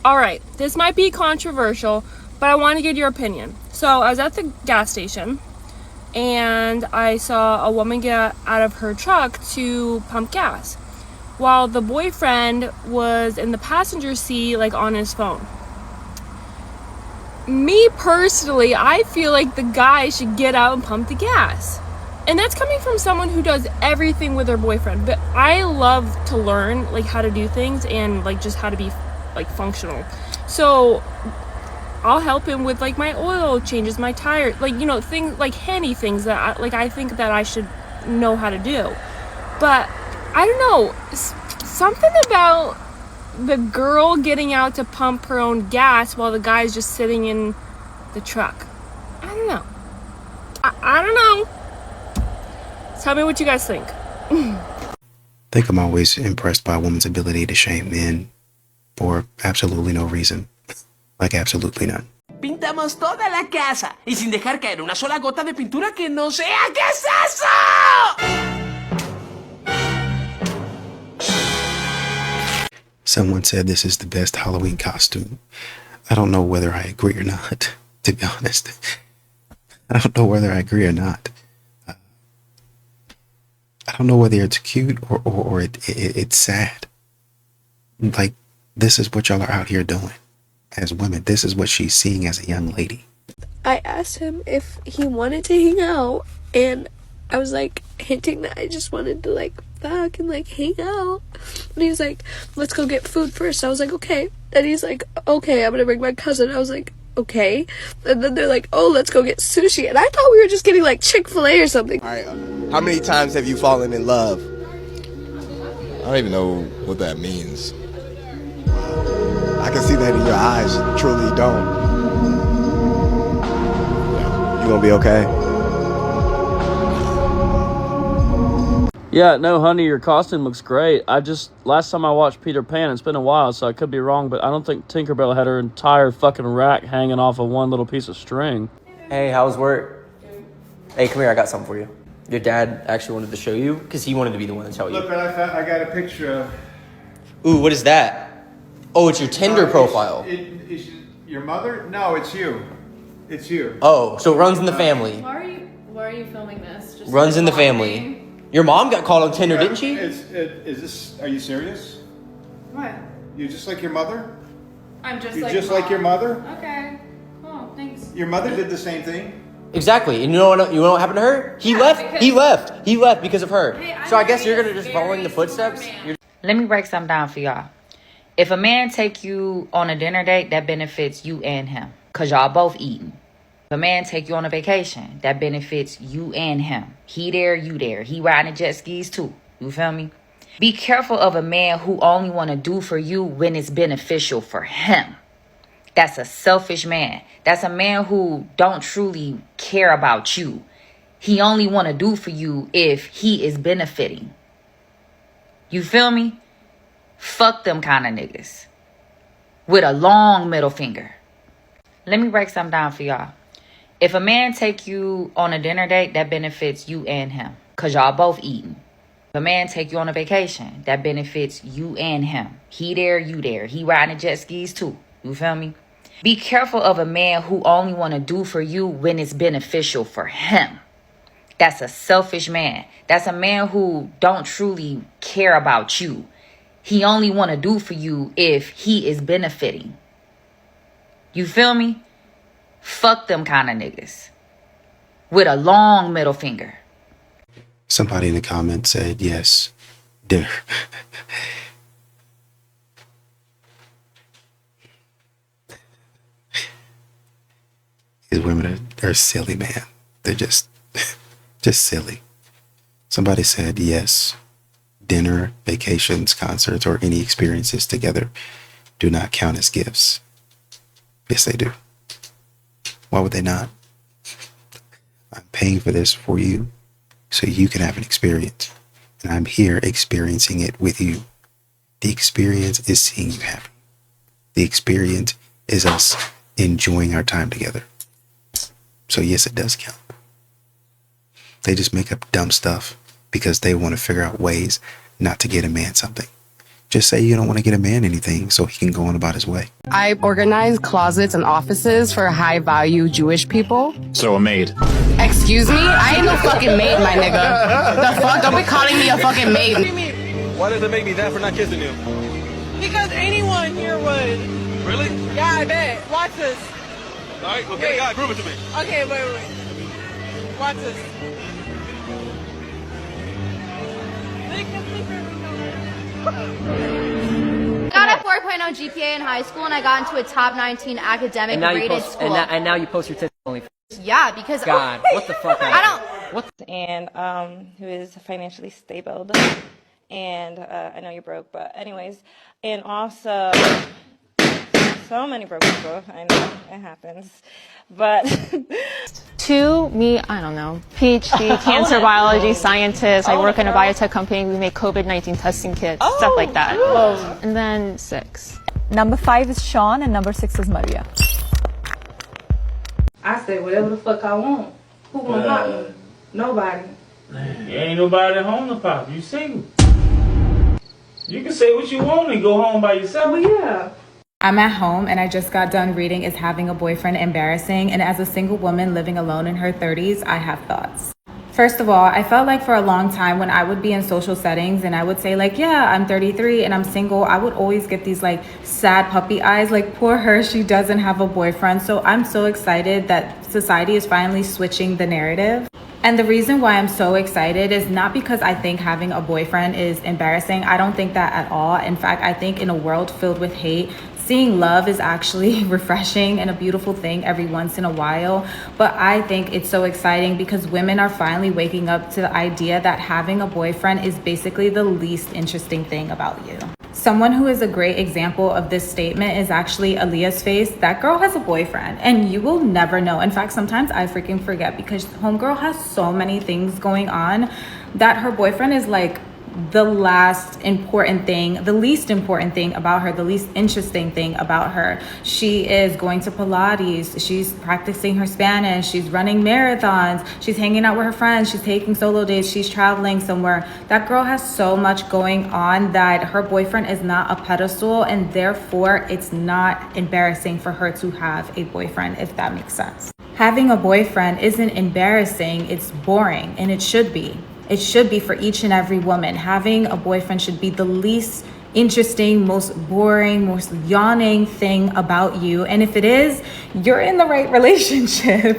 All right, this might be controversial, but I want to get your opinion. So I was at the gas station and I saw a woman get out of her truck to pump gas while the boyfriend was in the passenger seat, like on his phone. Me personally, I feel like the guy should get out and pump the gas. And that's coming from someone who does everything with their boyfriend. But I love to learn like how to do things and like just how to be like functional. So I'll help him with like my oil changes, my tire, like, you know, things like handy things that I think that I should know how to do. But I don't know, something about the girl getting out to pump her own gas while the guy's just sitting in the truck. I don't know. I don't know. Tell me what you guys think. I think I'm always impressed by a woman's ability to shame men for absolutely no reason. Like absolutely none. Pintamos toda la casa y sin dejar caer una sola gota de pintura que no sea. ¿Qué es eso? Someone said this is the best Halloween costume. I don't know whether I agree or not, to be honest. I don't know whether I agree or not. I don't know whether it's cute or it's sad. Like, this is what y'all are out here doing as women. This is what she's seeing as a young lady. I asked him if he wanted to hang out, and I was like hinting that I just wanted to like fuck and like hang out, and he's like, let's go get food first. I was like, okay. And he's like, okay, I'm gonna bring my cousin. I was like, okay. And then they're like, oh, let's go get sushi, and I thought we were just getting like Chick-fil-A or something. All right, how many times have you fallen in love? I don't even know what that means. I can see that in your eyes. You truly don't. You gonna be okay? Yeah, no, honey, your costume looks great. Last time I watched Peter Pan, it's been a while, so I could be wrong, but I don't think Tinkerbell had her entire fucking rack hanging off of one little piece of string. Hey, how's work? Hey, come here, I got something for you. Your dad actually wanted to show you, because he wanted to be the one to tell you. Look what I found. I got a picture of. Ooh, what is that? Oh, it's your Tinder profile. Is your mother? No, it's you. It's you. Oh, so it runs in the family. Why are you filming this? Just Runs in the family. Your mom got called on Tinder, didn't she? Is this? Are you serious? What? You're just like your mother. I'm just You're like just like your mother. Okay. Cool. Thanks. Your mother did the same thing. Exactly. And you know what happened to her? He left because of her. Hey, so I guess you're gonna just following the footsteps? Let me break something down for y'all. If a man take you on a dinner date, that benefits you and him, because y'all both eating. If a man take you on a vacation, that benefits you and him. He there, you there. He riding jet skis too. You feel me? Be careful of a man who only want to do for you when it's beneficial for him. That's a selfish man. That's a man who don't truly care about you. He only want to do for you if he is benefiting. You feel me? Fuck them kind of niggas. With a long middle finger. Let me break something down for y'all. If a man take you on a dinner date, that benefits you and him, because y'all both eating. If a man take you on a vacation, that benefits you and him. He there, you there. He riding jet skis too. You feel me? Be careful of a man who only want to do for you when it's beneficial for him. That's a selfish man. That's a man who don't truly care about you. He only want to do for you if he is benefiting. You feel me? Fuck them kind of niggas. With a long middle finger. Somebody in the comments said, yes, dinner. These women are silly, man. They're just silly. Somebody said, yes, dinner, vacations, concerts, or any experiences together do not count as gifts. Yes, they do. Why would they not? I'm paying for this for you so you can have an experience. And I'm here experiencing it with you. The experience is seeing you happy. The experience is us enjoying our time together. So yes, it does count. They just make up dumb stuff because they want to figure out ways not to get a man something. Just say you don't want to get a man anything so he can go on about his way. I organize closets and offices for high-value Jewish people. So a maid. Excuse me? I ain't no fucking maid, my nigga. The fuck? Don't be calling me a fucking maid. Why does it make me that for not kissing you? Because anyone here would. Really? Yeah, I bet. Watch this. All right, well, get a guy. Prove it to me. Okay, wait. Watch this. I got a 4.0 GPA in high school, and I got into a top 19 academic rated school. And now you post your tits only. Yeah, because God, what the fuck? I don't. And who is financially stable, and I know you're broke, but anyways, and also so many broke people. I know it happens, but. To me, I don't know, PhD, cancer biology scientist. I work in a biotech company. We make COVID-19 testing kits, stuff like that. And then 6. Number 5 is Sean, and number 6 is Maria. I say whatever the fuck I want. Who gonna pop me? Nobody. Ain't nobody at home to pop. You single. You can say what you want and go home by yourself. Well, yeah. I'm at home and I just got done reading Is Having a Boyfriend Embarrassing? And as a single woman living alone in her 30s, I have thoughts. First of all, I felt like for a long time when I would be in social settings and I would say like, yeah, I'm 33 and I'm single, I would always get these like sad puppy eyes, like poor her, she doesn't have a boyfriend. So I'm so excited that society is finally switching the narrative. And the reason why I'm so excited is not because I think having a boyfriend is embarrassing. I don't think that at all. In fact, I think in a world filled with hate, seeing love is actually refreshing and a beautiful thing every once in a while. But I think it's so exciting because women are finally waking up to the idea that having a boyfriend is basically the least interesting thing about you. Someone who is a great example of this statement is actually Aaliyah's Face. That girl has a boyfriend and you will never know. In fact, sometimes I freaking forget because homegirl has so many things going on that her boyfriend is like the last important thing, the least important thing about her, the least interesting thing about her. She is going to Pilates, she's practicing her Spanish, she's running marathons, she's hanging out with her friends, she's taking solo dates, she's traveling somewhere. That girl has so much going on that her boyfriend is not a pedestal, and therefore it's not embarrassing for her to have a boyfriend, if that makes sense. Having a boyfriend isn't embarrassing, it's boring, and it should be. It should be for each and every woman. Having a boyfriend should be the least interesting, most boring, most yawning thing about you. And if it is, you're in the right relationship.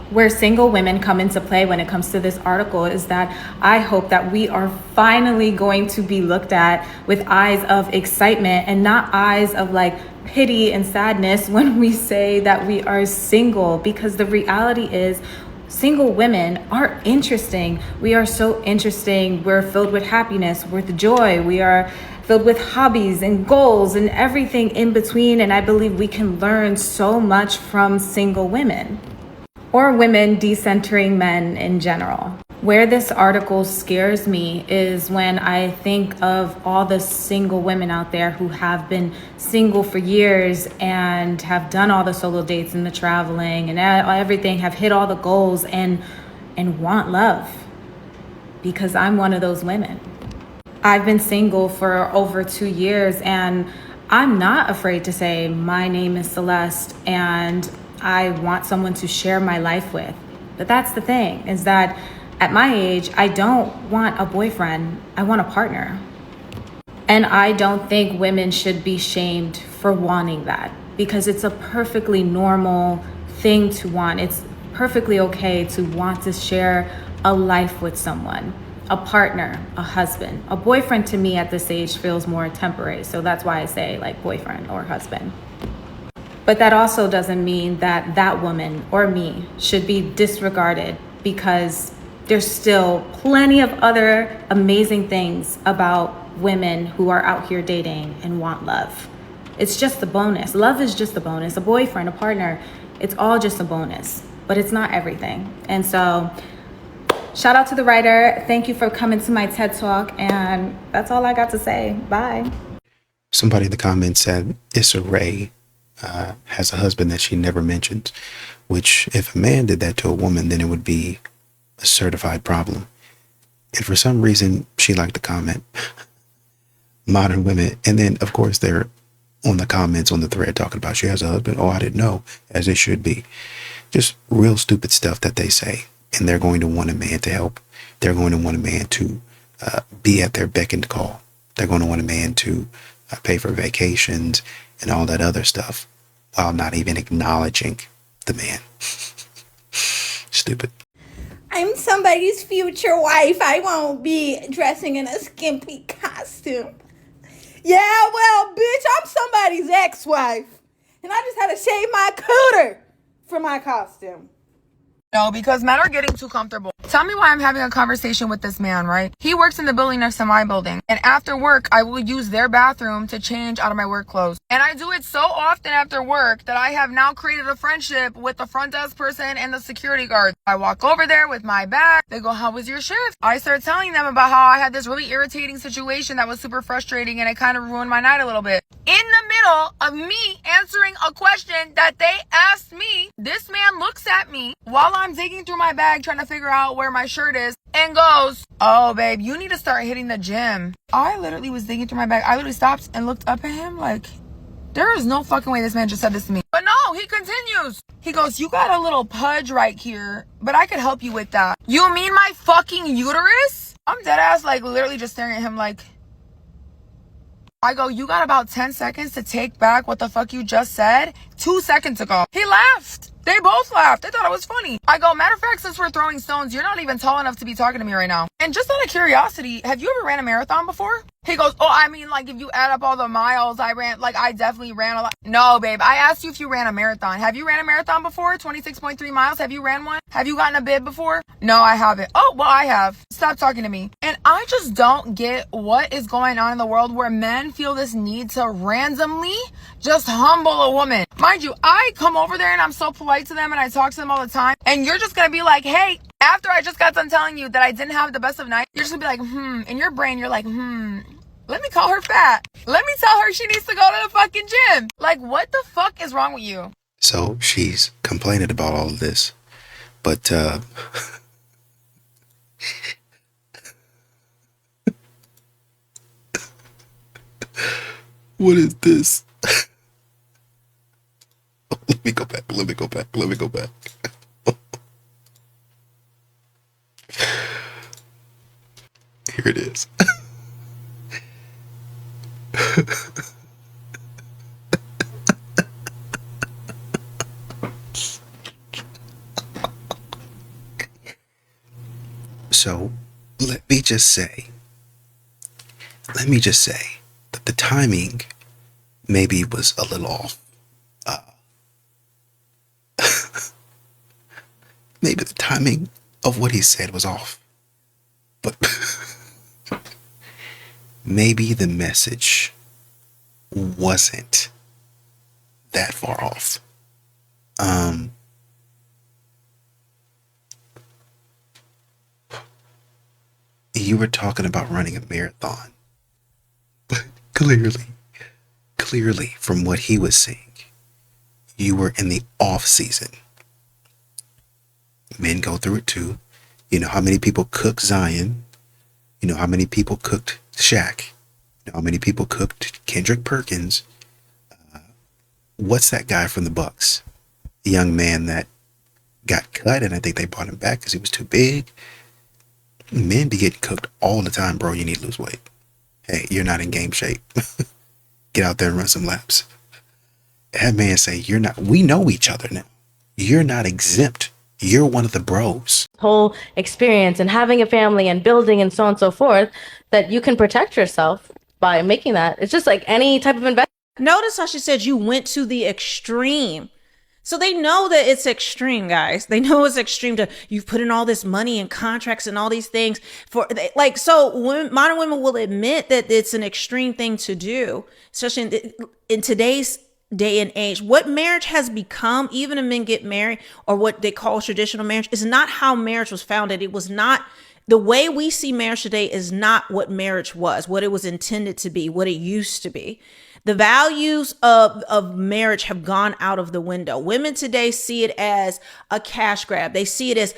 Where single women come into play when it comes to this article is that I hope that we are finally going to be looked at with eyes of excitement and not eyes of like pity and sadness when we say that we are single, because the reality is single women are interesting. We are so interesting. We're filled with happiness, with joy. We are filled with hobbies and goals and everything in between. And I believe we can learn so much from single women or women decentering men in general. Where this article scares me is when I think of all the single women out there who have been single for years and have done all the solo dates and the traveling and everything, have hit all the goals and want love, because I'm one of those women. I've been single for over 2 years and I'm not afraid to say my name is Celeste and I want someone to share my life with. But that's the thing, is that at my age, I don't want a boyfriend, I want a partner. And I don't think women should be shamed for wanting that, because it's a perfectly normal thing to want. It's perfectly okay to want to share a life with someone, a partner, a husband. A boyfriend to me at this age feels more temporary, so that's why I say like boyfriend or husband. But that also doesn't mean that that woman or me should be disregarded, because there's still plenty of other amazing things about women who are out here dating and want love. It's just a bonus. Love is just a bonus. A boyfriend, a partner, it's all just a bonus, but it's not everything. And so shout out to the writer. Thank you for coming to my TED Talk. And that's all I got to say. Bye. Somebody in the comments said Issa Rae has a husband that she never mentions, which if a man did that to a woman, then it would be a certified problem. And for some reason, she liked the comment. modern women. And then, of course, they're on the comments on the thread talking about she has a husband. Oh, I didn't know, as it should be. Just real stupid stuff that they say. And they're going to want a man to help. They're going to want a man to be at their beck and call. They're going to want a man to pay for vacations and all that other stuff while not even acknowledging the man. Stupid. I'm somebody's future wife. I won't be dressing in a skimpy costume. Yeah, well, bitch, I'm somebody's ex-wife. And I just had to shave my cooter for my costume. No, because men are getting too comfortable. Tell me why I'm having a conversation with this man, right? He works in the building next to my building. And after work, I will use their bathroom to change out of my work clothes. And I do it so often after work that I have now created a friendship with the front desk person and the security guard. I walk over there with my bag. They go, how was your shift? I start telling them about how I had this really irritating situation that was super frustrating and it kind of ruined my night a little bit. In the middle of me answering a question that they asked me, this man looks at me while I'm digging through my bag trying to figure out where my shirt is and goes, oh babe, you need to start hitting the gym. I literally was digging through my bag. I literally stopped and looked up at him like, there is no fucking way this man just said this to me. But no, he continues. He goes, you got a little pudge right here, but I could help you with that. You mean my fucking uterus? I'm dead ass like literally just staring at him like, I go, you got about 10 seconds to take back what the fuck you just said 2 seconds ago. He laughed. They both laughed. They thought it was funny. I go, matter of fact, since we're throwing stones, you're not even tall enough to be talking to me right now. And just out of curiosity, have you ever ran a marathon before? He goes, oh, I mean, like, if you add up all the miles I ran, like, I definitely ran a lot. No, babe, I asked you if you ran a marathon. Have you ran a marathon before? 26.3 miles? Have you ran one? Have you gotten a bib before? No, I haven't. Oh, well, I have. Stop talking to me. And I just don't get what is going on in the world where men feel this need to randomly just humble a woman. Mind you, I come over there and I'm so polite to them and I talk to them all the time. And you're just going to be like, hey, after I just got done telling you that I didn't have the best of night, you're just going to be like, in your brain, you're like, let me call her fat. Let me tell her she needs to go to the fucking gym. Like, what the fuck is wrong with you? So she's complaining about all of this. But, what is this? Let me go back. Here it is. So, let me just say that the timing maybe was a little off. Maybe the timing of what he said was off. But maybe the message wasn't that far off. You were talking about running a marathon, but clearly from what he was saying, you were in the off season. Men go through it too. You know how many people cook Zion? You know how many people cooked Shaq? You know how many people cooked Kendrick Perkins? What's that guy from the Bucks? The young man that got cut, and I think they brought him back because he was too big. Men be getting cooked all the time, bro. You need to lose weight. Hey, you're not in game shape. Get out there and run some laps. That man say, you're not, we know each other now. You're not exempt. You're one of the bros. Whole experience and having a family and building and so on and so forth, that you can protect yourself by making that. It's just like any type of investment. Notice how she said you went to the extreme. So they know that it's extreme, guys. They know it's extreme to, you've put in all this money and contracts and all these things for like, so when modern women will admit that it's an extreme thing to do, especially in today's day and age. What marriage has become, even if men get married, or what they call traditional marriage, is not how marriage was founded. It was not, the way we see marriage today is not what marriage was, what it was intended to be, what it used to be. The values of marriage have gone out of the window. Women today see it as a cash grab. They see it as,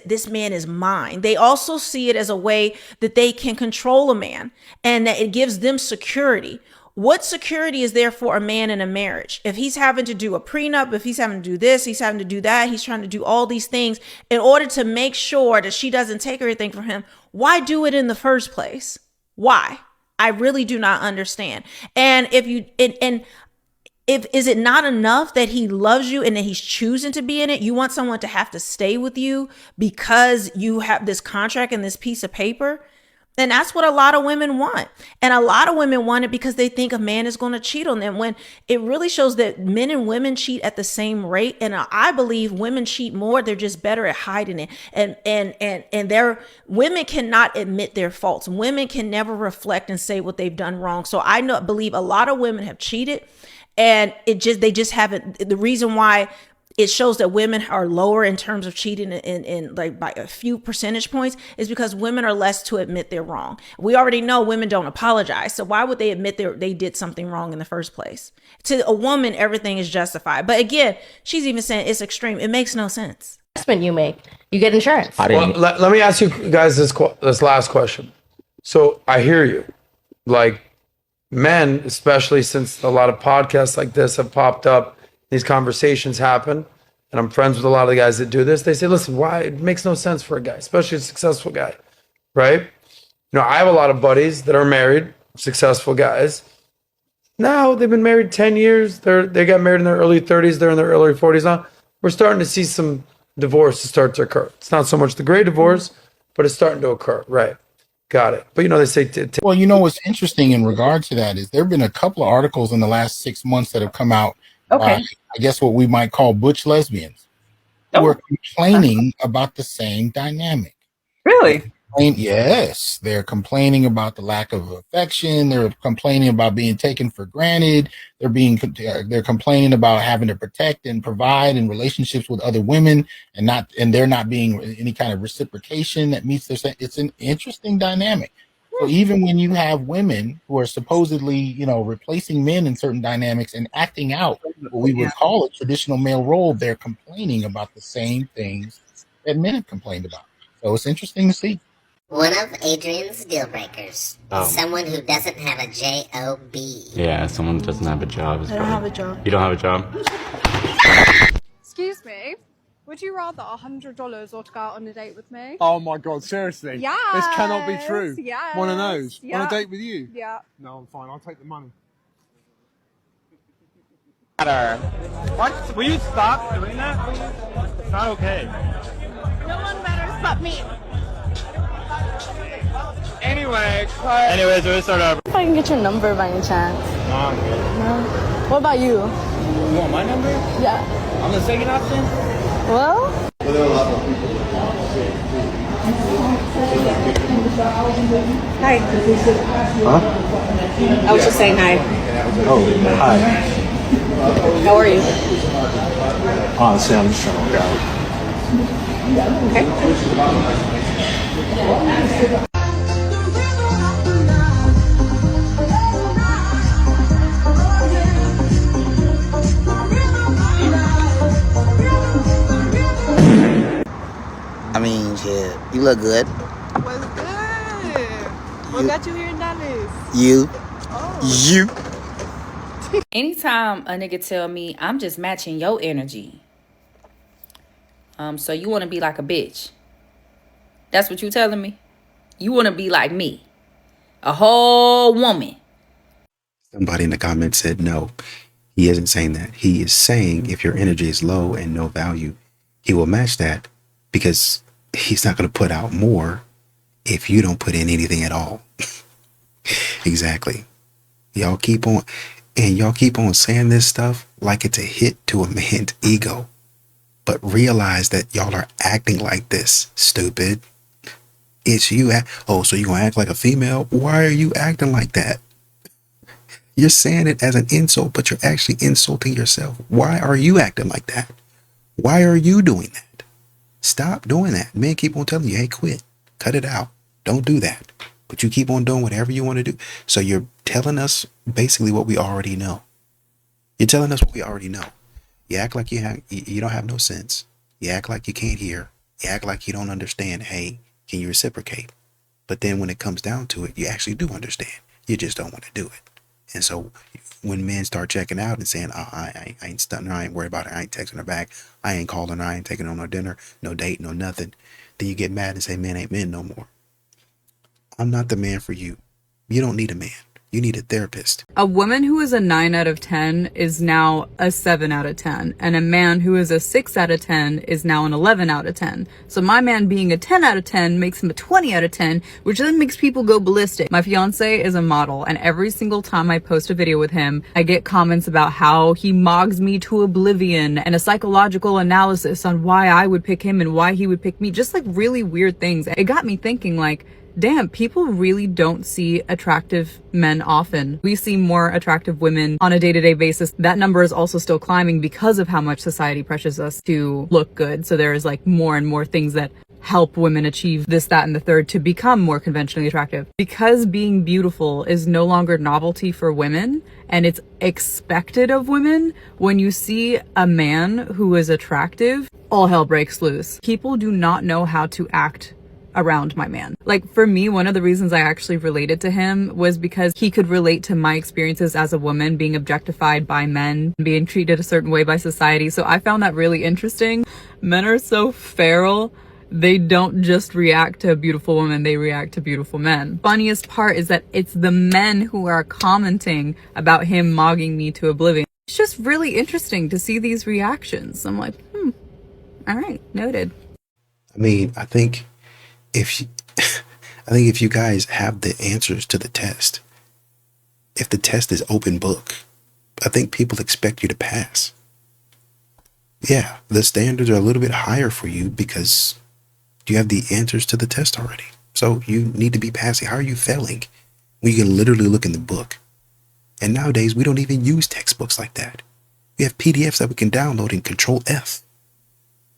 this man is mine. They also see it as a way that they can control a man and that it gives them security. What security is there for a man in a marriage? If he's having to do a prenup, if he's having to do this, he's having to do that, he's trying to do all these things in order to make sure that she doesn't take everything from him, why do it in the first place? Why? I really do not understand. And if is it not enough that he loves you and that he's choosing to be in it? You want someone to have to stay with you because you have this contract and this piece of paper? And that's what a lot of women want. And a lot of women want it because they think a man is going to cheat on them, when it really shows that men and women cheat at the same rate. And I believe women cheat more. They're just better at hiding it. And women cannot admit their faults. Women can never reflect and say what they've done wrong. So I believe a lot of women have cheated, and they just haven't. The reason why it shows that women are lower in terms of cheating in like by a few percentage points is because women are less to admit they're wrong. We already know women don't apologize. So why would they admit they did something wrong in the first place? To a woman, everything is justified. But again, she's even saying it's extreme. It makes no sense. Investment you make, you get insurance. Well, let me ask you guys this last question. So I hear you. Like, men, especially since a lot of podcasts like this have popped up, these conversations happen, and I'm friends with a lot of the guys that do this. They say, listen, why? It makes no sense for a guy, especially a successful guy, right? You know, I have a lot of buddies that are married, successful guys. Now they've been married 10 years. They got married in their early 30s. They're in their early 40s now. We're starting to see some divorces start to occur. It's not so much the great divorce, but it's starting to occur, right? Got it. But, you know, they say... Well, you know, what's interesting in regard to that is there have been a couple of articles in the last 6 months that have come out. Okay. I guess what we might call butch lesbians who are complaining about the same dynamic. Really? Yes. They're complaining about the lack of affection. They're complaining about being taken for granted. They're complaining about having to protect and provide in relationships with other women and they're not being any kind of reciprocation that meets their, it's an interesting dynamic. So even when you have women who are supposedly, you know, replacing men in certain dynamics and acting out what we would call a traditional male role, they're complaining about the same things that men have complained about. So it's interesting to see. One of Adrian's deal breakers. Someone who doesn't have a job. Yeah, someone who doesn't have a job. I don't have a job. You don't have a job? Excuse me. Would you rather $100 or to go out on a date with me? Oh my god, seriously? Yes. This cannot be true. Yes. One of those. Yeah. On a date with you? Yeah. No, I'm fine. I'll take the money. What? Will you stop doing that, please? It's not okay. No one matters but me. Anyways, we'll start over. If I can get your number by any chance. No, I'm good. No. What about you? You want my number? Yeah. I'm the second option? Well? Hi. Huh? I was just saying hi. Oh, hi. How are you? Honestly, I'm just trying to work out. Okay. I mean, yeah, you look good. What's good? What got you here in Dallas? You. Anytime a nigga tell me I'm just matching your energy, so you want to be like a bitch. That's what you telling me? You want to be like me, a whole woman. Somebody in the comments said no. He isn't saying that. He is saying if your energy is low and no value, he will match that because he's not going to put out more if you don't put in anything at all. Exactly. Y'all keep on saying this stuff like it's a hit to a man's ego. But realize that y'all are acting like this, stupid. It's you. So you gonna act like a female? Why are you acting like that? You're saying it as an insult, but you're actually insulting yourself. Why are you acting like that? Why are you doing that? Stop doing that. Men keep on telling you, hey, quit. Cut it out. Don't do that. But you keep on doing whatever you want to do. So you're telling us basically what we already know. You're telling us what we already know. You act like you don't have no sense. You act like you can't hear. You act like you don't understand. Hey, can you reciprocate? But then when it comes down to it, you actually do understand. You just don't want to do it. And so when men start checking out and saying, oh, I ain't stunting her, I ain't worried about her, I ain't texting her back, I ain't calling her, I ain't taking her on no dinner, no date, no nothing, then you get mad and say, men ain't men no more. I'm not the man for you. You don't need a man. You need a therapist. A woman who is a 9 out of 10 is now a 7 out of 10. And a man who is a 6 out of 10 is now an 11 out of 10. So my man being a 10 out of 10 makes him a 20 out of 10, which then makes people go ballistic. My fiance is a model, and every single time I post a video with him, I get comments about how he mogs me to oblivion and a psychological analysis on why I would pick him and why he would pick me. Just like really weird things. It got me thinking, like, damn, people really don't see attractive men often. We see more attractive women on a day-to-day basis. That number is also still climbing because of how much society pressures us to look good. So there is like more and more things that help women achieve this, that, and the third to become more conventionally attractive. Because being beautiful is no longer novelty for women and it's expected of women, when you see a man who is attractive, all hell breaks loose. People do not know how to act around my man. Like for me, one of the reasons I actually related to him was because he could relate to my experiences as a woman being objectified by men, being treated a certain way by society. So I found that really interesting. Men are so feral. They don't just react to a beautiful woman, they react to beautiful men. Funniest part is that it's the men who are commenting about him mogging me to oblivion. It's just really interesting to see these reactions. I'm like, all right, noted. I mean, I think if you guys have the answers to the test, if the test is open book, I think people expect you to pass. Yeah, the standards are a little bit higher for you because you have the answers to the test already. So you need to be passing. How are you failing when you can literally look in the book? And nowadays, we don't even use textbooks like that. We have PDFs that we can download and Control F.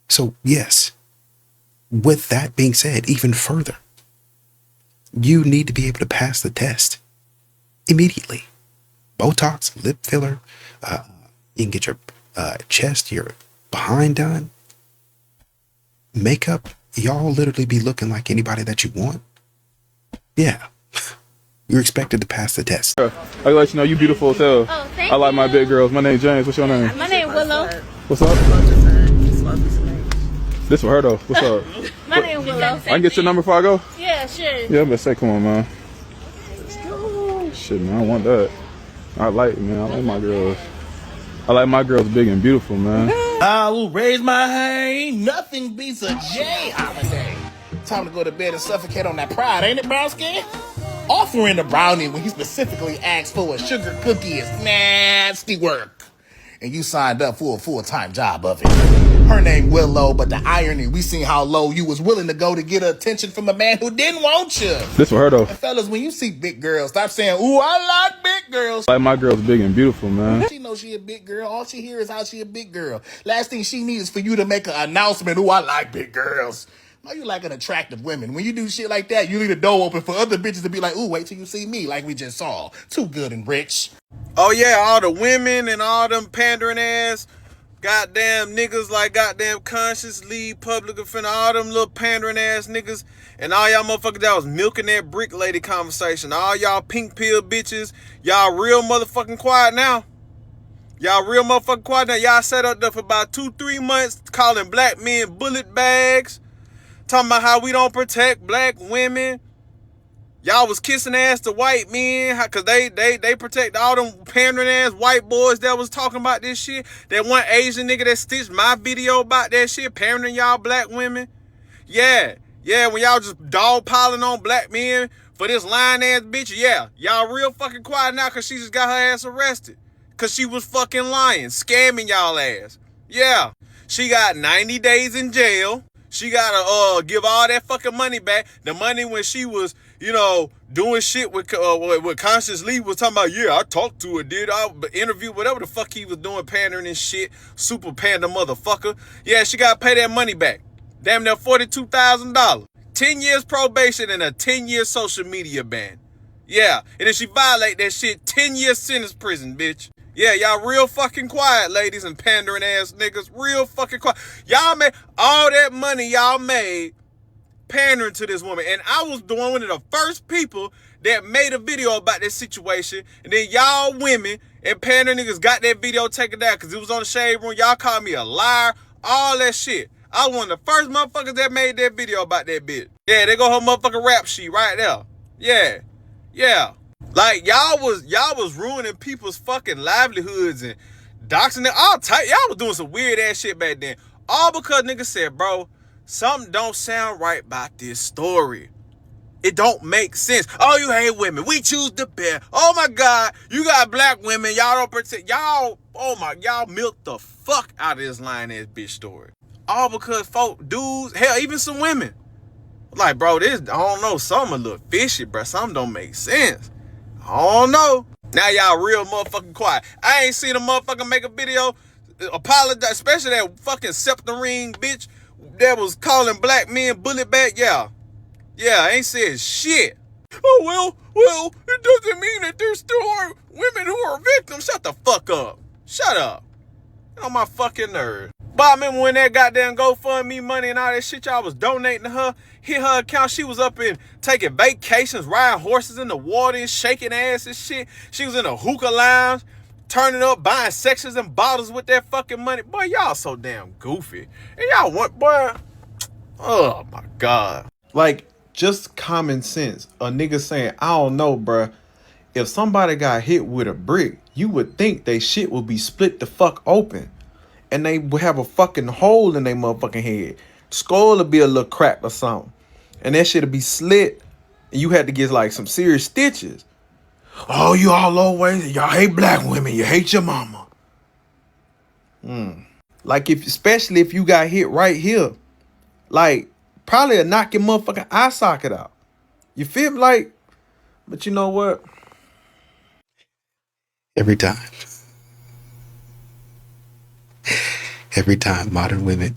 So yes, with that being said, even further, you need to be able to pass the test immediately. Botox, lip filler, you can get your chest, your behind done. Makeup, y'all literally be looking like anybody that you want. Yeah. You're expected to pass the test. I gotta let you know you beautiful as hell. Oh, thank I like you. my big girls. My name's James. What's your name? My name Willow. What's up? This for her though. What's up? My name Willow. I can get your number before I go? Yeah, sure. Yeah, I'm gonna say, come on, man. Shit, man, I want that. I like my girls. I like my girls big and beautiful, man. I will raise my hand. Nothing beats a J holiday. Time to go to bed and suffocate on that pride, ain't it, brown skin? Offering a brownie when he specifically asked for a sugar cookie is nasty work. And you signed up for a full-time job of it. Her name Willow, but the irony, we seen how low you was willing to go to get attention from a man who didn't want you. This for her though. And fellas, when you see big girls, stop saying, ooh, I like big girls. I like my girls big and beautiful, man. She knows she a big girl. All she hears is how she a big girl. Last thing she needs is for you to make an announcement, ooh, I like big girls. No, you like an attractive women. When you do shit like that, you leave the door open for other bitches to be like, ooh, wait till you see me, like we just saw. Too good and rich. Oh yeah, all the women and all them pandering ass goddamn niggas like goddamn Conscious, Lead, Public Defender, all them little pandering ass niggas, and all y'all motherfuckers that was milking that brick lady conversation. All y'all pink pill bitches, y'all real motherfucking quiet now. Y'all real motherfucking quiet now. Y'all sat up there for about 2-3 months calling black men bullet bags, talking about how we don't protect black women. Y'all was kissing ass to white men because they protect all them pandering ass white boys that was talking about this shit. That one Asian nigga that stitched my video about that shit, parenting y'all black women. Yeah, when y'all just dog piling on black men for this lying ass bitch. Yeah, y'all real fucking quiet now because she just got her ass arrested. Because she was fucking lying, scamming y'all ass. Yeah, she got 90 days in jail. She gotta give all that fucking money back. The money when she was, doing shit with Conscious Lee was talking about, yeah, I talked to her, I interview, whatever the fuck he was doing, pandering and shit, super panda motherfucker. Yeah, she gotta pay that money back. Damn near $42,000. 10 years probation and a 10-year social media ban. Yeah, and if she violate that shit, 10-year sentence prison, bitch. Yeah, y'all real fucking quiet, ladies and pandering ass niggas. Real fucking quiet. Y'all made all that money y'all made pandering to this woman. And I was one of the first people that made a video about this situation. And then y'all women and pandering niggas got that video taken down because it was on the Shade Room. Y'all called me a liar. All that shit. I was one of the first motherfuckers that made that video about that bitch. Yeah, they go her motherfucking rap sheet right there. Yeah. Yeah. Like, y'all was ruining people's fucking livelihoods and doxing them. All type. Y'all was doing some weird ass shit back then. All because niggas said, bro, something don't sound right about this story. It don't make sense. Oh, you hate women. We choose the best. Oh my God. You got black women. Y'all don't protect. Y'all, oh my, y'all milk the fuck out of this lying ass bitch story. All because folk, dudes, hell, even some women. Like, bro, this, I don't know, something a little fishy, bro. Something don't make sense. I don't know. Now y'all real motherfucking quiet. I ain't seen a motherfucker make a video apologize, especially that fucking Septarine bitch that was calling black men bullet bag. Yeah, I ain't said shit. Oh, well, it doesn't mean that there still are women who are victims. Shut the fuck up. Shut up. Get on my fucking nerve. But I remember when that goddamn GoFundMe money and all that shit y'all was donating to her, hit her account, she was up in taking vacations, riding horses in the water and shaking ass and shit. She was in a hookah lounge, turning up, buying sections and bottles with that fucking money. Boy, y'all so damn goofy. And y'all want, boy, oh my God. Like, just common sense. A nigga saying, I don't know, bruh. If somebody got hit with a brick, you would think they shit would be split the fuck open. And they would have a fucking hole in their motherfucking head. Skull would be a little cracked or something. And that shit would be slit. And you had to get like some serious stitches. Oh, you all always, y'all hate black women. You hate your mama. Like, especially if you got hit right here. Like, probably knock your motherfucking eye socket out. You feel like, but you know what? Every time modern women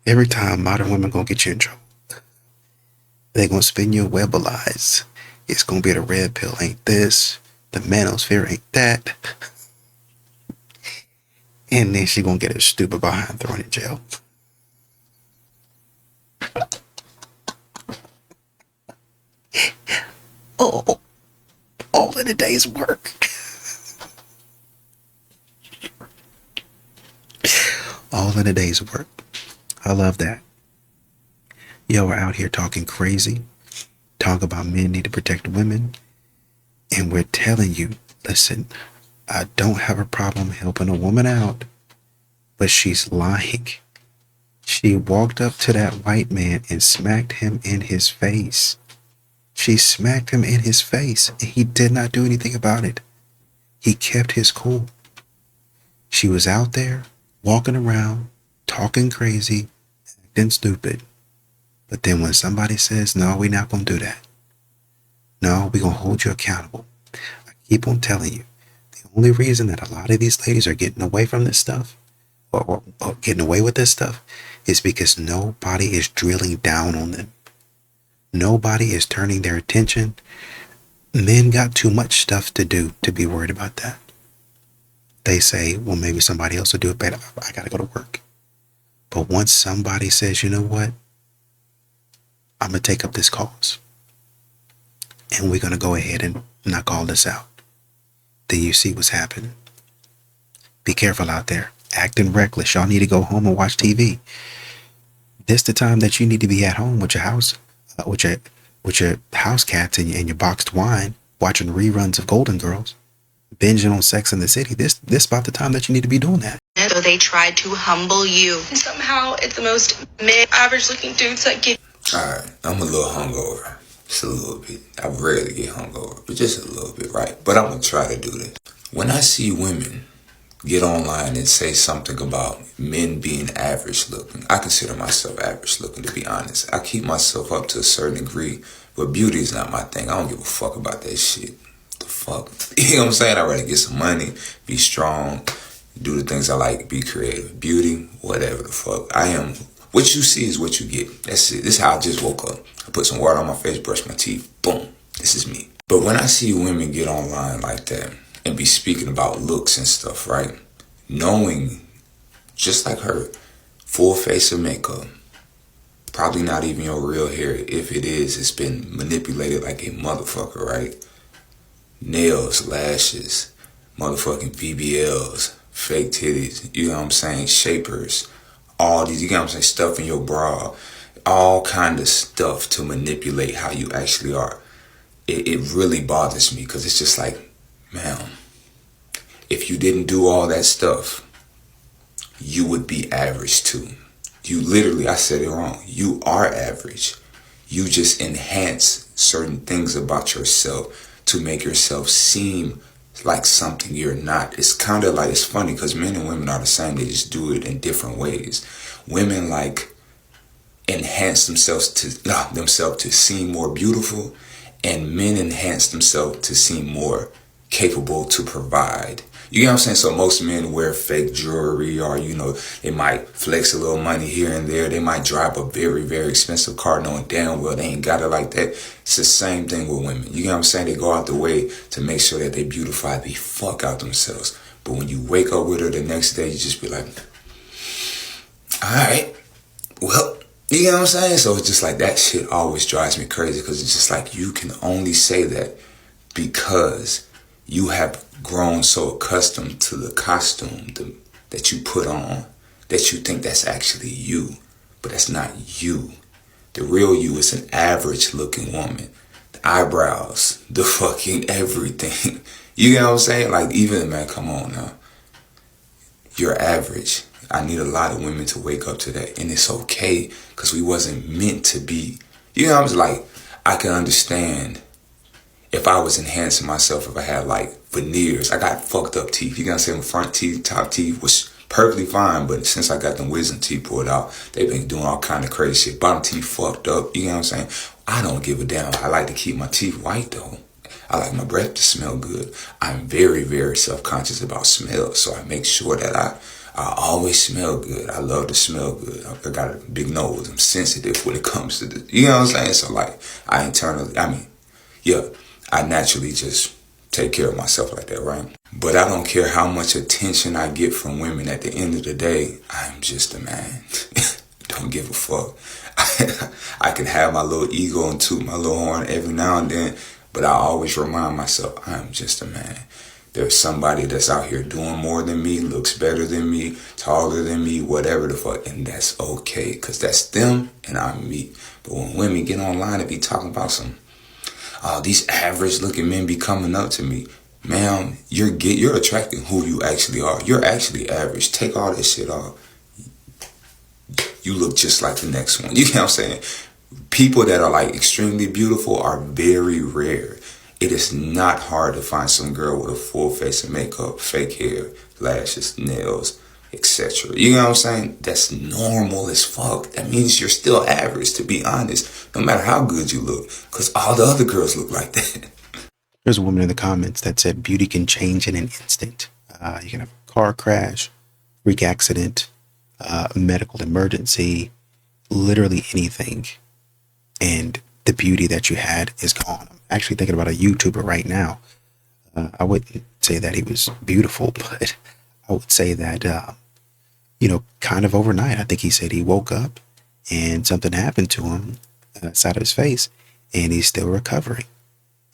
every time modern women gonna get you in trouble. They gonna spin your web of lies. It's gonna be the red pill ain't this, the manosphere ain't that. And then she gonna get her stupid behind thrown in jail. Oh, all in a day's work. All in a day's work. I love that. Yo, we're out here talking crazy, talk about men need to protect women, and we're telling you, listen, I don't have a problem helping a woman out, but she's lying. She walked up to that white man and smacked him in his face. She smacked him in his face, and he did not do anything about it. He kept his cool. She was out there, walking around, talking crazy, acting stupid. But then when somebody says, no, we're not going to do that. No, we're going to hold you accountable. I keep on telling you, the only reason that a lot of these ladies are getting away from this stuff, or getting away with this stuff, is because nobody is drilling down on them. Nobody is turning their attention. Men got too much stuff to do to be worried about that. They say, well, maybe somebody else will do it better. I got to go to work. But once somebody says, you know what? I'm going to take up this cause. And we're going to go ahead and knock all this out. Then you see what's happening. Be careful out there. Acting reckless. Y'all need to go home and watch TV. This the time that you need to be at home with your house, with your house cats and your boxed wine, watching reruns of Golden Girls, binging on Sex and the City. This about the time that you need to be doing that. So they tried to humble you. And somehow it's the most average looking dudes that get. Alright, I'm a little hungover. Just a little bit. I rarely get hungover, but just a little bit, right? But I'm gonna try to do this. When I see women get online and say something about men being average looking, I consider myself average looking, to be honest. I keep myself up to a certain degree, but beauty is not my thing. I don't give a fuck about that shit. The fuck? You know what I'm saying? I'd rather get some money, be strong, do the things I like, be creative. Beauty, whatever the fuck. I am. What you see is what you get. That's it. This is how I just woke up. I put some water on my face, brush my teeth. Boom. This is me. But when I see women get online like that and be speaking about looks and stuff, right? Knowing, just like her, full face of makeup, probably not even your real hair. If it is, it's been manipulated like a motherfucker, right? Nails, lashes, motherfucking BBLs, fake titties, you know what I'm saying? Shapers, all these, you know what I'm saying? Stuff in your bra, all kind of stuff to manipulate how you actually are. It really bothers me because it's just like, man, if you didn't do all that stuff, you would be average too. You literally, I said it wrong. You are average. You just enhance certain things about yourself to make yourself seem like something you're not. It's kind of like, it's funny because men and women are the same. They just do it in different ways. Women like enhance themselves to seem more beautiful, and men enhance themselves to seem more capable to provide. You know what I'm saying? So most men wear fake jewelry, or, you know, they might flex a little money here and there. They might drive a very, very expensive car knowing damn well they ain't got it like that. It's the same thing with women. You know what I'm saying? They go out the way to make sure that they beautify the fuck out themselves. But when you wake up with her the next day, you just be like, all right, well, you know what I'm saying? So it's just like, that shit always drives me crazy because it's just like, you can only say that because you have grown so accustomed to the costume that you put on that you think that's actually you, but that's not you. The real you is an average looking woman. The eyebrows, the fucking everything. You know what I'm saying? Like, even, man, come on now. You're average. I need a lot of women to wake up to that, and it's okay because we wasn't meant to be. You know what I'm saying? Like, I can understand if I was enhancing myself, if I had like veneers. I got fucked up teeth. You gotta say, my front teeth, top teeth was perfectly fine, but since I got them wisdom teeth pulled out, they've been doing all kind of crazy shit. Bottom teeth fucked up. You know what I'm saying? I don't give a damn. I like to keep my teeth white though. I like my breath to smell good. I'm very, very self-conscious about smell, so I make sure that I always smell good. I love to smell good. I got a big nose. I'm sensitive when it comes to this. You know what I'm saying? So like, I naturally just take care of myself like that, right? But I don't care how much attention I get from women. At the end of the day, I'm just a man. Don't give a fuck. I can have my little ego and toot my little horn every now and then, but I always remind myself, I'm just a man. There's somebody that's out here doing more than me, looks better than me, taller than me, whatever the fuck, and that's okay, because that's them and I'm me. But when women get online and be talking about these average looking men be coming up to me, ma'am, you're attracting who you actually are. You're actually average. Take all that shit off. You look just like the next one. You know what I'm saying? People that are like extremely beautiful are very rare. It is not hard to find some girl with a full face of makeup, fake hair, lashes, nails, etc. You know what I'm saying? That's normal as fuck. That means you're still average, to be honest, no matter how good you look, because all the other girls look like that. There's a woman in the comments that said beauty can change in an instant. You can have a car crash, freak accident, medical emergency, literally anything, and the beauty that you had is gone. I'm actually thinking about a YouTuber right now. I wouldn't say that he was beautiful, but I would say that, kind of overnight, I think he said he woke up and something happened to him side of his face, and he's still recovering.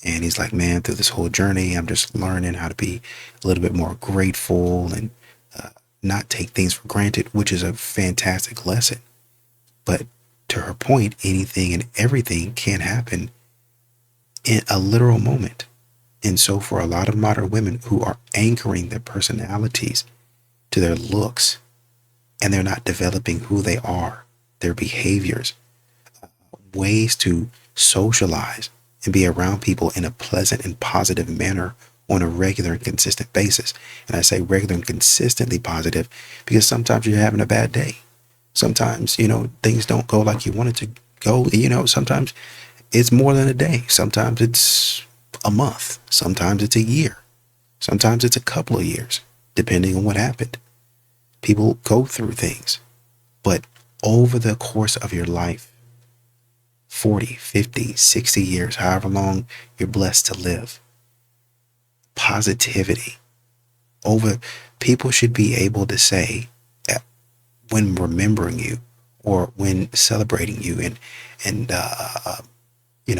And he's like, man, through this whole journey, I'm just learning how to be a little bit more grateful and not take things for granted, which is a fantastic lesson. But to her point, anything and everything can happen in a literal moment. And so for a lot of modern women who are anchoring their personalities to their looks, and they're not developing who they are, their behaviors, ways to socialize and be around people in a pleasant and positive manner on a regular and consistent basis. And I say regular and consistently positive because sometimes you're having a bad day. Sometimes, things don't go like you wanted to go. Sometimes it's more than a day. Sometimes it's a month. Sometimes it's a year. Sometimes it's a couple of years, depending on what happened. People go through things. But over the course of your life, 40, 50, 60 years, however long you're blessed to live, positivity people should be able to say when remembering you or when celebrating you and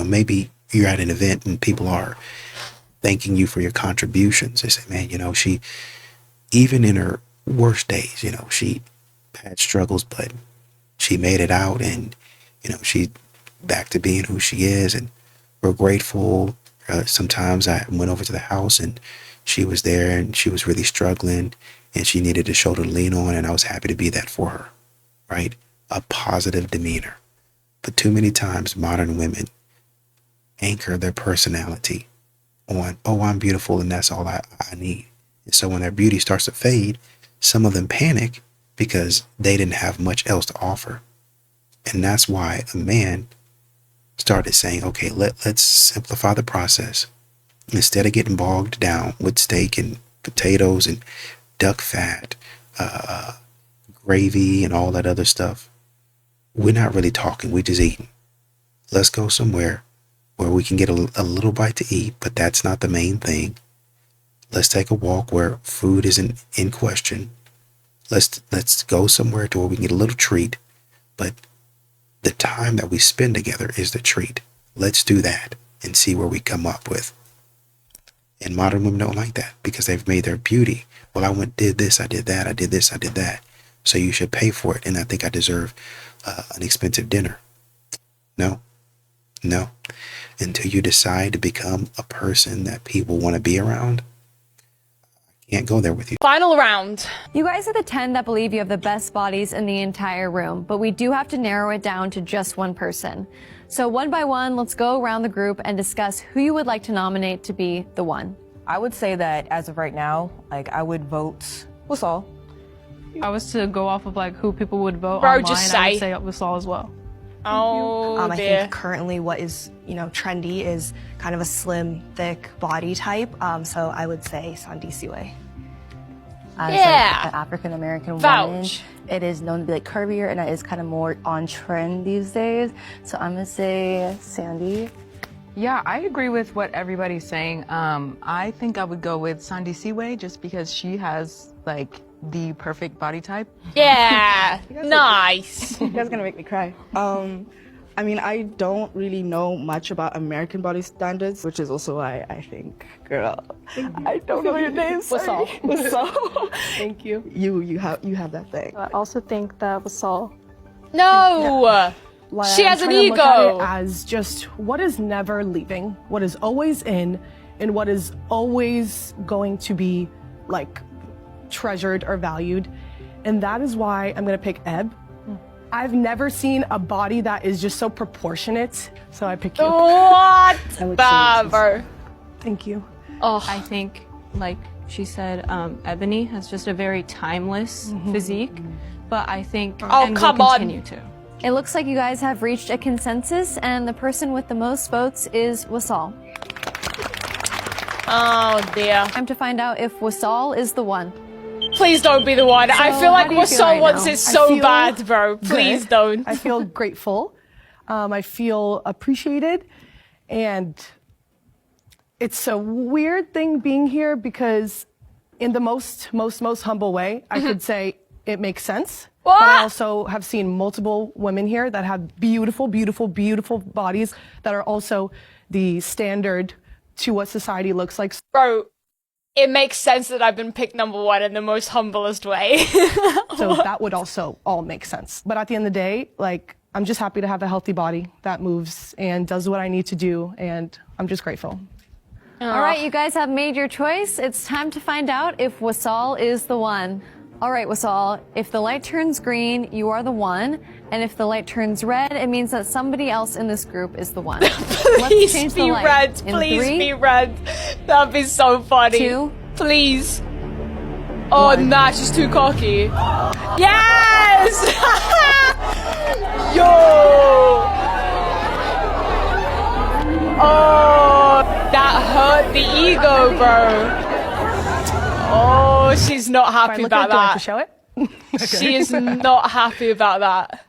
maybe you're at an event and people are thanking you for your contributions. They say, man, she, even in her worst days, she had struggles, but she made it out and, she back to being who she is, and we're grateful. Sometimes I went over to the house and she was there and she was really struggling and she needed a shoulder to lean on, and I was happy to be that for her, right? A positive demeanor. But too many times modern women anchor their personality on, oh, I'm beautiful and that's all I need. And so when their beauty starts to fade, some of them panic because they didn't have much else to offer. And that's why a man started saying, okay, let's simplify the process. Instead of getting bogged down with steak and potatoes and duck fat, gravy and all that other stuff, we're not really talking, we're just eating. Let's go somewhere where we can get a little bite to eat, but that's not the main thing. Let's take a walk where food isn't in question. Let's go somewhere to where we can get a little treat, but the time that we spend together is the treat. Let's do that and see where we come up with. And modern women don't like that because they've made their beauty. Well, did this, I did that, I did this, I did that. So you should pay for it. And I think I deserve an expensive dinner. No. Until you decide to become a person that people want to be around, I can't go there with you. Final round. You guys are the 10 that believe you have the best bodies in the entire room, but we do have to narrow it down to just one person. So one by one, let's go around the group and discuss who you would like to nominate to be the one. I would say that as of right now, I would vote Wasal. I was to go off of who people would vote Bro, online, just I would say say Wasal as well. Oh, I think currently what is, trendy is kind of a slim, thick body type. So I would say Sandi Siwe. As Yeah. an African-American woman, Vouch. it is known to be curvier and it is kind of more on trend these days. So I'm gonna say Sandy. Yeah, I agree with what everybody's saying. I think I would go with Sandi Siwe just because she has the perfect body type. Yeah, nice. You guys are gonna make me cry. I don't really know much about American body standards, which is also why I think, girl, I don't know your name. Wasal. Wasal. Thank you. You have that thing. I also think that Wasal. No. She has an Look at ego. it as just what is never leaving, what is always in, and what is always going to be treasured or valued. And that is why I'm gonna pick Eb. I've never seen a body that is just so proportionate, so I pick you. What? I would Barbara. Thank you. Oh. I think, like she said, Ebony has just a very timeless physique, but I think and come will on. continue to. It looks like you guys have reached a consensus, and the person with the most votes is Wasal. Oh dear. Time to find out if Wasal is the one. Please don't be the one. I So, feel like how do you feel Wasal right wants now? it so I feel bad, bro. Please good. don't. I feel grateful. I feel appreciated. And it's a weird thing being here because in the most humble way, I could say it makes sense. But I also have seen multiple women here that have beautiful, beautiful, beautiful bodies that are also the standard to what society looks like. Bro, it makes sense that I've been picked number one in the most humblest way. So that would also all make sense. But at the end of the day, I'm just happy to have a healthy body that moves and does what I need to do. And I'm just grateful. All right, you guys have made your choice. It's time to find out if Wasal is the one. All right, Wasal, if the light turns green, you are the one. And if the light turns red, it means that somebody else in this group is the one. Let's change the light. Red. In Please 3, be red. That'd be so funny. 2, please. Oh, nah, she's too cocky. Yes! Yo! Oh, that hurt the ego, bro. Oh, she's not happy about Do I have that. to show it? She is not happy about that.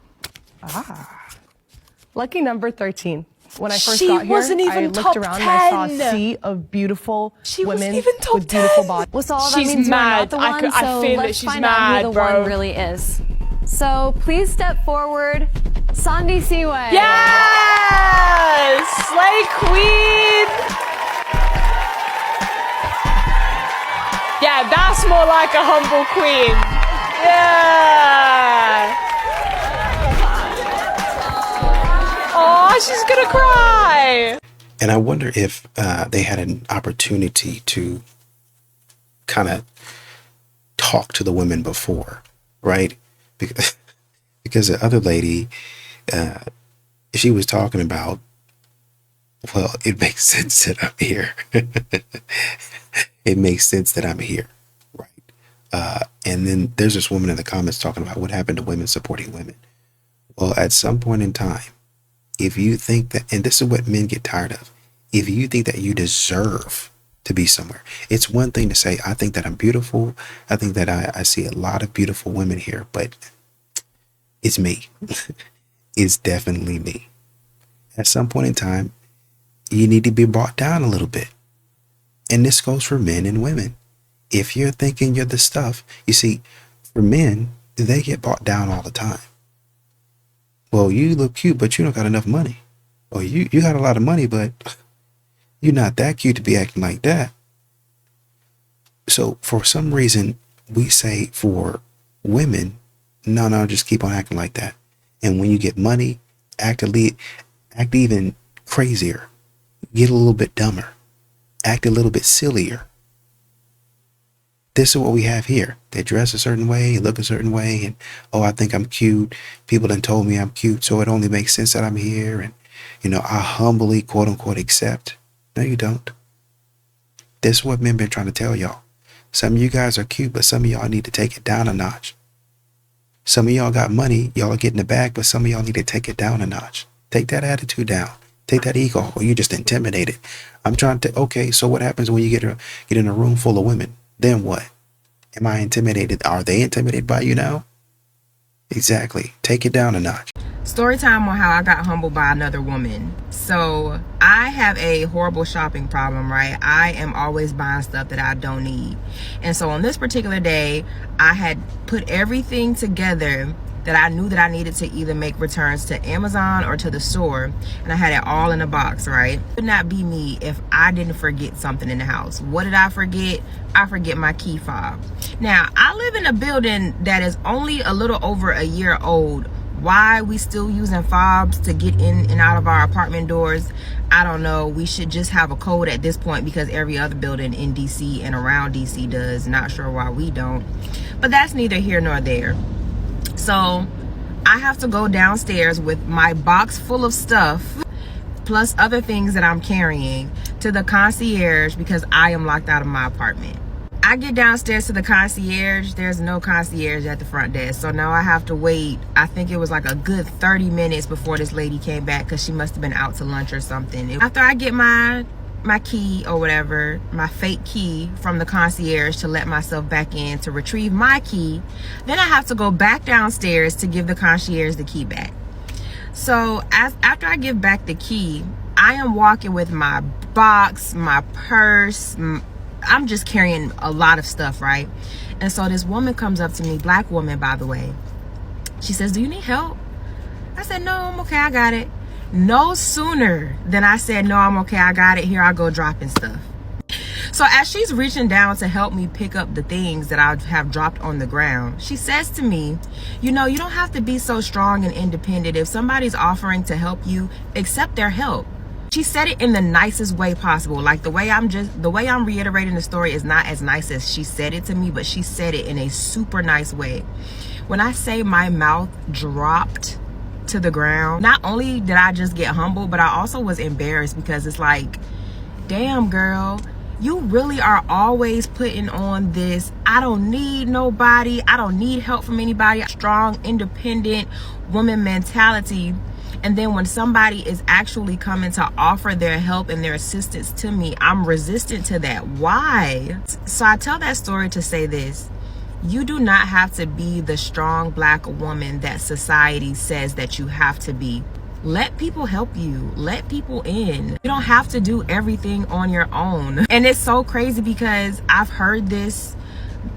Lucky number 13. When I first She got here, wasn't even I looked top around and I saw a 10. sea of beautiful women even top with beautiful 10. bodies. Wasal, that She's means mad. you're not the one, I so feel that let's she's find mad, out who the bro. one really is. So please step forward, Sandi Siwe. Yes! Slay Queen! Yeah, that's more like a humble queen. Yeah! Oh, she's gonna cry! And I wonder if they had an opportunity to kind of talk to the women before, right? Because the other lady, she was talking about, well, it makes sense that I'm here. It makes sense that I'm here, right? And then there's this woman in the comments talking about what happened to women supporting women. Well, at some point in time, if you think that, and this is what men get tired of, if you think that you deserve to be somewhere, it's one thing to say, I think that I'm beautiful. I think that I see a lot of beautiful women here, but it's me. It's definitely me. At some point in time, you need to be brought down a little bit. And this goes for men and women. If you're thinking you're the stuff, you see, for men, they get brought down all the time. Well, you look cute, but you don't got enough money. Or you got a lot of money, but you're not that cute to be acting like that. So for some reason, we say for women, no, just keep on acting like that. And when you get money, act even crazier. Get a little bit dumber. Act a little bit sillier. This is what we have here. They dress a certain way, look a certain way, and oh, I think I'm cute. People done told me I'm cute, so it only makes sense that I'm here. And, I humbly, quote unquote, accept. No, you don't. This is what men been trying to tell y'all. Some of you guys are cute, but some of y'all need to take it down a notch. Some of y'all got money, y'all are getting it back, but some of y'all need to take it down a notch. Take that attitude down. Take that ego, or you're just intimidated. I'm trying to, okay, so what happens when you get in a room full of women? Then what? Am I intimidated? Are they intimidated by you now? Exactly. Take it down a notch. Story time on how I got humbled by another woman. So I have a horrible shopping problem, right? I am always buying stuff that I don't need. And so on this particular day, I had put everything together that I knew that I needed to either make returns to Amazon or to the store, and I had it all in a box, right? It would not be me if I didn't forget something in the house. What did I forget? I forget my key fob. Now, I live in a building that is only a little over a year old. Why we still using fobs to get in and out of our apartment doors, I don't know. We should just have a code at this point because every other building in DC and around DC does. Not sure why we don't, but that's neither here nor there. So I have to go downstairs with my box full of stuff plus other things that I'm carrying to the concierge because I am locked out of my apartment. I get downstairs to the concierge. There's no concierge at the front desk. So now I have to wait. I think it was like a good 30 minutes before this lady came back because she must have been out to lunch or something. After I get my key or whatever, my fake key from the concierge to let myself back in to retrieve my key, then I have to go back downstairs to give the concierge the key back. So after I give back the key, I am walking with my box, my purse, I'm just carrying a lot of stuff, right? And so this woman comes up to me, black woman, by the way. She says, "Do you need help?" I said, "No, I'm okay, I got it." No sooner than I said, "No, I'm okay, I got it," here I go dropping stuff. So as she's reaching down to help me pick up the things that I have dropped on the ground, she says to me, "You know, you don't have to be so strong and independent. If somebody's offering to help you, accept their help." She said it in the nicest way possible. Like the way I'm reiterating the story is not as nice as she said it to me, but she said it in a super nice way. When I say my mouth dropped to the ground, not only did I just get humbled, but I also was embarrassed, because it's like, damn girl, you really are always putting on this I don't need nobody, I don't need help from anybody, strong, independent woman mentality. And then when somebody is actually coming to offer their help and their assistance to me, I'm resistant to that. Why? So I tell that story to say this. You do not have to be the strong black woman that society says that you have to be. Let people help you. Let people in. You don't have to do everything on your own. And it's so crazy because I've heard this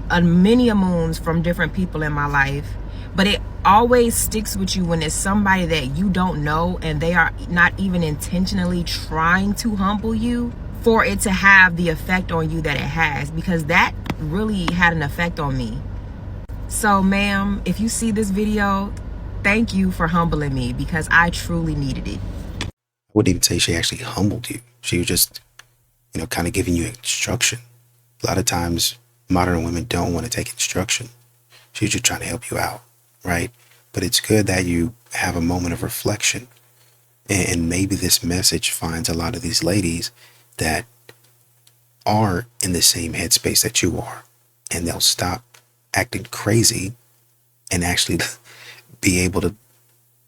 many a moons from different people in my life, but it always sticks with you when it's somebody that you don't know and they are not even intentionally trying to humble you, for it to have the effect on you that it has, because that really had an effect on me. So ma'am, if you see this video, thank you for humbling me, because I truly needed it. I wouldn't even say she actually humbled you. She was just, kind of giving you instruction. A lot of times modern women don't want to take instruction. She's just trying to help you out, right? But it's good that you have a moment of reflection, and maybe this message finds a lot of these ladies that are in the same headspace that you are, and they'll stop acting crazy and actually be able to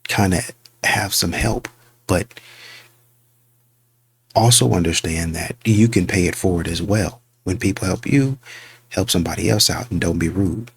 kind of have some help. But also understand that you can pay it forward as well. When people help you, help somebody else out, and don't be rude.